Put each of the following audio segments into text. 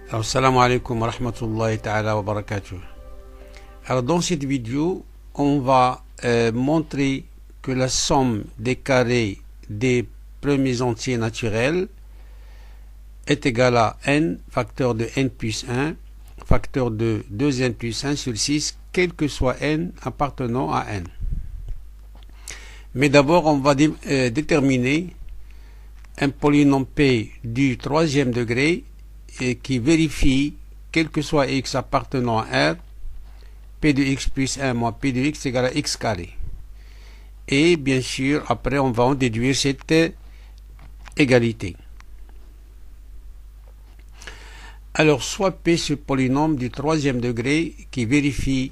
Alors, salam alaikum wa rahmatullahi ta'ala wa barakatuh. Alors, dans cette vidéo, on va montrer que la somme des carrés des premiers entiers naturels est égale à n, facteur de n plus 1, facteur de 2n plus 1 sur 6, quel que soit n appartenant à n. Mais d'abord, on va déterminer un polynôme P du troisième degré et qui vérifie, quel que soit x appartenant à R, P de x plus 1 moins P de x égale à x carré. Et bien sûr, après, on va en déduire cette égalité. Alors, soit P, ce polynôme du troisième degré qui vérifie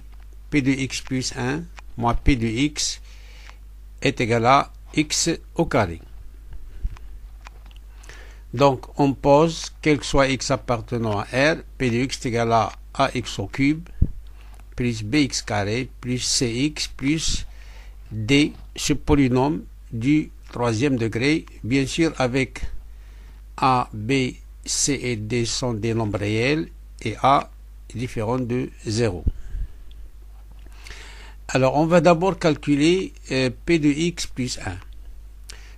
P de x plus 1 moins P de x est égal à x au carré. Donc, on pose, quel que soit x appartenant à R, P de x est égal à ax au cube, plus bx carré, plus cx, plus d, ce polynôme du troisième degré, bien sûr avec a, b, c et d sont des nombres réels, et a est différent de 0. Alors, on va d'abord calculer P de x plus 1.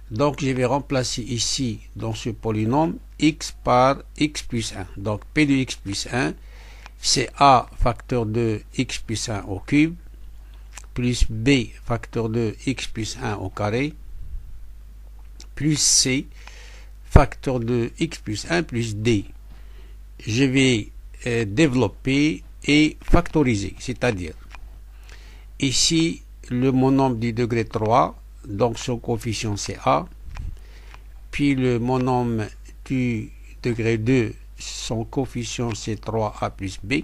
Donc, je vais remplacer ici, dans ce polynôme, x par x plus 1. Donc, P de x plus 1, c'est a facteur de x plus 1 au cube, plus b facteur de x plus 1 au carré, plus c facteur de x plus 1 plus d. Je vais développer et factoriser, c'est-à-dire, ici, le monombre du degré 3, donc son coefficient c'est A, puis le monombre du degré 2, son coefficient c'est 3A plus B,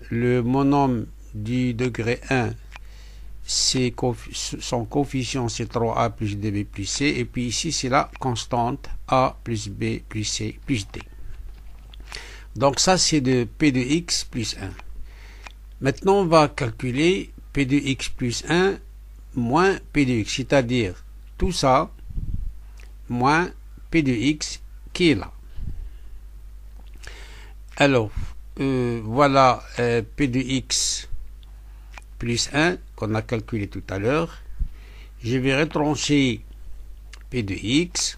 le monombre du degré 1, son coefficient c'est 3A plus 2B plus C, et puis ici c'est la constante A plus B plus C plus D. Donc ça c'est de P de x plus 1. Maintenant on va calculer P de x plus 1 moins P de x, c'est-à-dire tout ça moins P de x qui est là. Alors, voilà P de x plus 1 qu'on a calculé tout à l'heure. Je vais retrancher P de x.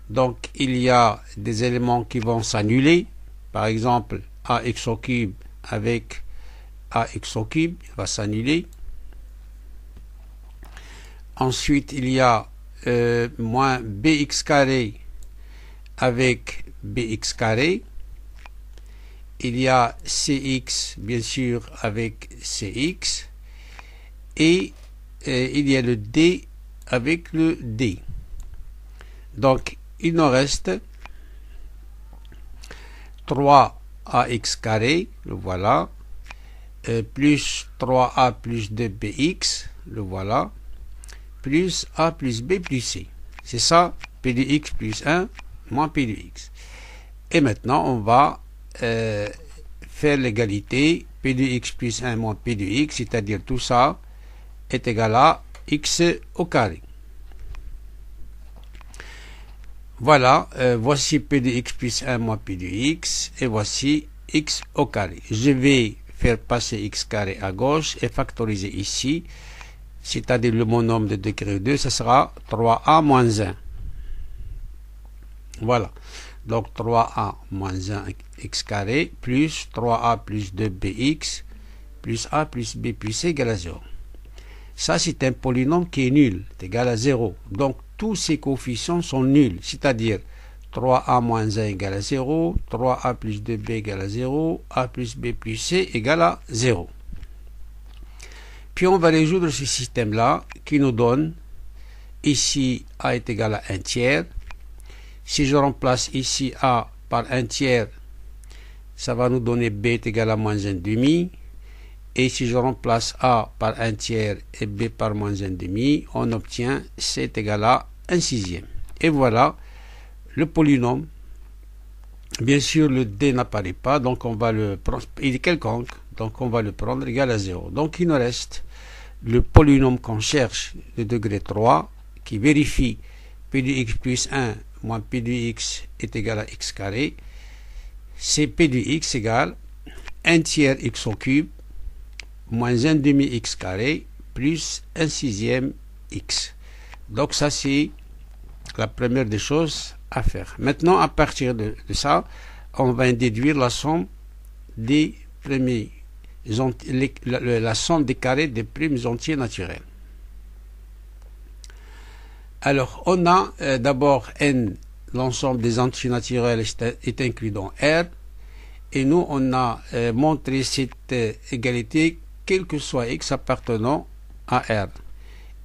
Donc, il y a des éléments qui vont s'annuler. Par exemple, ax au cube avec ax au cube va s'annuler. Ensuite, il y a moins bx carré avec bx carré. Il y a cx, bien sûr, avec cx. Et il y a le d avec le d. Donc, il nous reste 3ax carré, le voilà, plus 3a plus 2bx, le voilà, plus a plus b plus c. C'est ça, P de x plus 1 moins P de x. Et maintenant, on va faire l'égalité P de x plus 1 moins P de x, c'est-à-dire tout ça est égal à x au carré. Voilà, voici P de x plus 1 moins P de x, et voici x au carré. Je vais faire passer x carré à gauche et factoriser ici, c'est-à-dire le monombre de degré 2, ce sera 3a moins 1. Voilà. Donc 3a moins 1 x carré plus 3a plus 2bx plus a plus b plus c égale à 0. Ça, c'est un polynôme qui est nul, c'est égal à 0. Donc tous ces coefficients sont nuls, c'est-à-dire 3a moins 1 égale à 0, 3a plus 2b égale à 0, a plus b plus c égale à 0. Puis on va résoudre ce système-là qui nous donne, ici a est égal à 1 tiers. Si je remplace ici a par 1 tiers, ça va nous donner b est égal à moins 1 demi. Et si je remplace a par 1 tiers et b par moins 1 demi, on obtient c est égal à 1 sixième. Et voilà le polynôme. Bien sûr, le d n'apparaît pas, donc on va le prendre, il est quelconque, donc on va le prendre égal à 0. Donc il nous reste le polynôme qu'on cherche, de degré 3, qui vérifie P de x plus 1 moins P de x est égal à x carré, c'est P de x égale 1 tiers x au cube moins 1 demi x carré plus 1 sixième x. Donc ça c'est la première des choses à faire. Maintenant, à partir de ça, on va déduire la somme des premiers la somme des carrés des primes entiers naturels. Alors, on a d'abord n, l'ensemble des entiers naturels est inclus dans R, et nous, on a montré cette égalité, quel que soit x appartenant à R.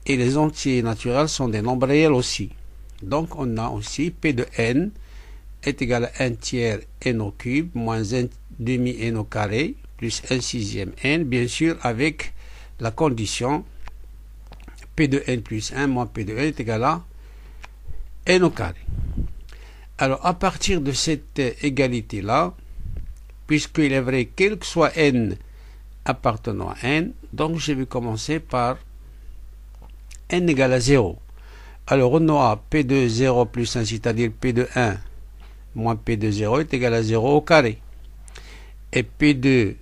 Et les entiers naturels sont des nombres réels aussi. Donc, on a aussi P de n est égal à 1 tiers n au cube moins 1 demi n au carré plus 1 sixième n, bien sûr avec la condition P de n plus 1 moins P de n est égal à n au carré. Alors, à partir de cette égalité-là, puisqu'il est vrai quel que soit n appartenant à n, donc je vais commencer par n égale à 0. Alors, on aura P de 0 plus 1, c'est-à-dire P de 1 moins P de 0 est égal à 0 au carré. Et P de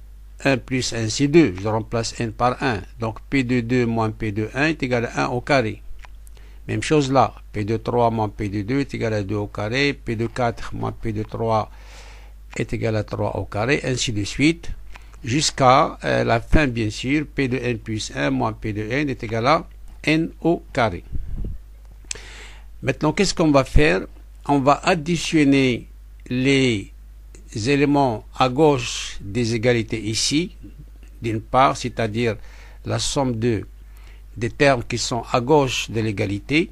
1 plus 1, c'est 2. Je remplace n par 1. Donc, P de 2 moins P de 1 est égal à 1 au carré. Même chose là. P de 3 moins P de 2 est égal à 2 au carré. P de 4 moins P de 3 est égal à 3 au carré. Ainsi de suite. Jusqu'à la fin, bien sûr. P de n plus 1 moins P de n est égal à n au carré. Maintenant, qu'est-ce qu'on va faire? On va additionner les éléments à gauche des égalités ici, d'une part, c'est-à-dire la somme des termes qui sont à gauche de l'égalité.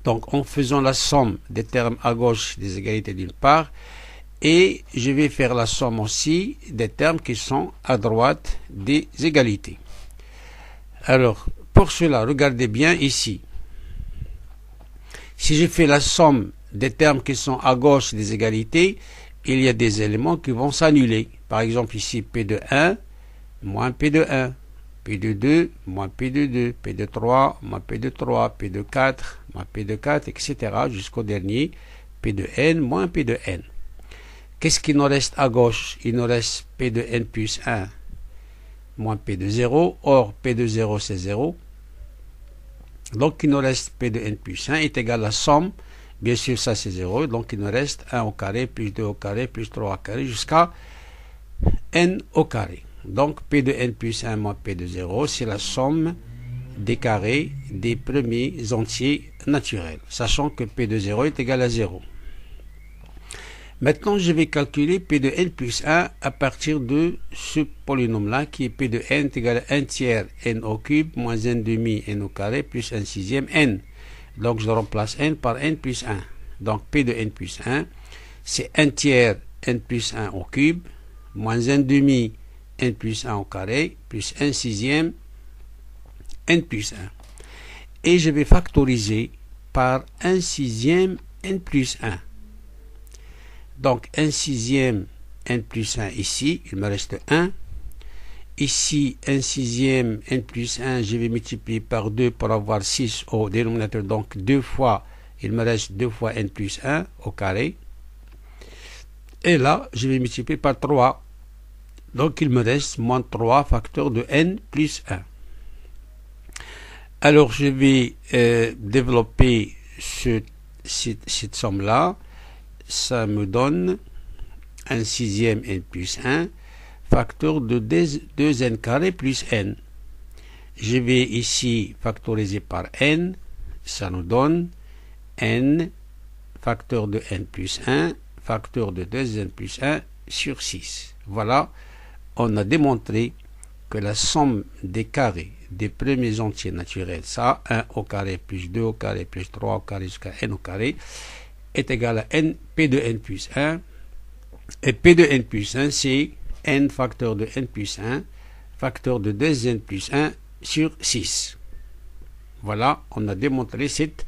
Donc, en faisant la somme des termes à gauche des égalités d'une part, et je vais faire la somme aussi des termes qui sont à droite des égalités. Alors, pour cela, regardez bien ici. Si je fais la somme des termes qui sont à gauche des égalités, il y a des éléments qui vont s'annuler. Par exemple, ici, P de 1 moins P de 1, P de 2 moins P de 2, P de 3 moins P de 3, P de 4 moins P de 4, etc. jusqu'au dernier, P de n moins P de n. Qu'est-ce qui nous reste à gauche? Il nous reste P de n plus 1 moins P de 0. Or, P de 0, c'est 0. Donc, il nous reste P de n plus 1 est égal à la somme. Bien sûr, ça c'est 0. Donc, il nous reste 1 au carré, plus 2 au carré, plus 3 au carré, jusqu'à n au carré. Donc, P de n plus 1 moins P de 0, c'est la somme des carrés des premiers entiers naturels, sachant que P de 0 est égal à 0. Maintenant, je vais calculer P de n plus 1 à partir de ce polynôme-là, qui est P de n est égal à 1 tiers n au cube moins 1 demi n au carré plus 1 sixième n. Donc, je remplace n par n plus 1. Donc, P de n plus 1, c'est 1 tiers n plus 1 au cube moins 1 demi n plus 1 au carré plus 1 sixième n plus 1. Et je vais factoriser par 1 sixième n plus 1. Donc, 1 sixième n plus 1 ici, il me reste 1. Ici, 1 sixième n plus 1, je vais multiplier par 2 pour avoir 6 au dénominateur. Donc, 2 fois, il me reste 2 fois n plus 1 au carré. Et là, je vais multiplier par 3. Donc, il me reste moins 3 facteur de n plus 1. Alors, je vais développer cette somme-là. Ça me donne 1 sixième n plus 1 facteur de 2n carré plus n. Je vais ici factoriser par n. Ça nous donne n facteur de n plus 1 facteur de 2n plus 1 sur 6. Voilà, on a démontré que la somme des carrés des premiers entiers naturels, ça, 1 au carré plus 2 au carré plus 3 au carré jusqu'à n au carré, est égal à n, P de n plus 1. Et P de n plus 1, c'est n facteur de n plus 1, facteur de 2n plus 1 sur 6. Voilà, on a démontré cette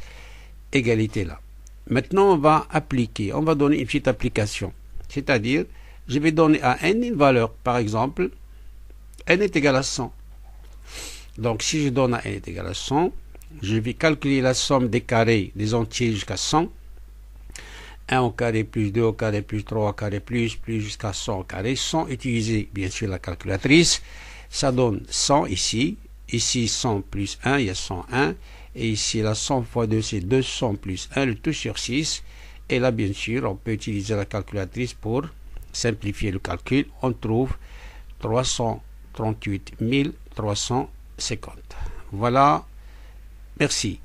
égalité-là. Maintenant, on va appliquer, on va donner une petite application. C'est-à-dire, je vais donner à n une valeur. Par exemple, n est égal à 100. Donc, si je donne à n est égal à 100, je vais calculer la somme des carrés des entiers jusqu'à 100. 1 au carré plus 2 au carré plus 3 au carré plus jusqu'à 100 au carré, sans utiliser bien sûr la calculatrice. Ça donne 100 ici. Ici 100 plus 1, il y a 101. Et ici la 100 fois 2, c'est 200 plus 1, le tout sur 6. Et là, bien sûr, on peut utiliser la calculatrice pour simplifier le calcul. On trouve 338 350. Voilà, merci.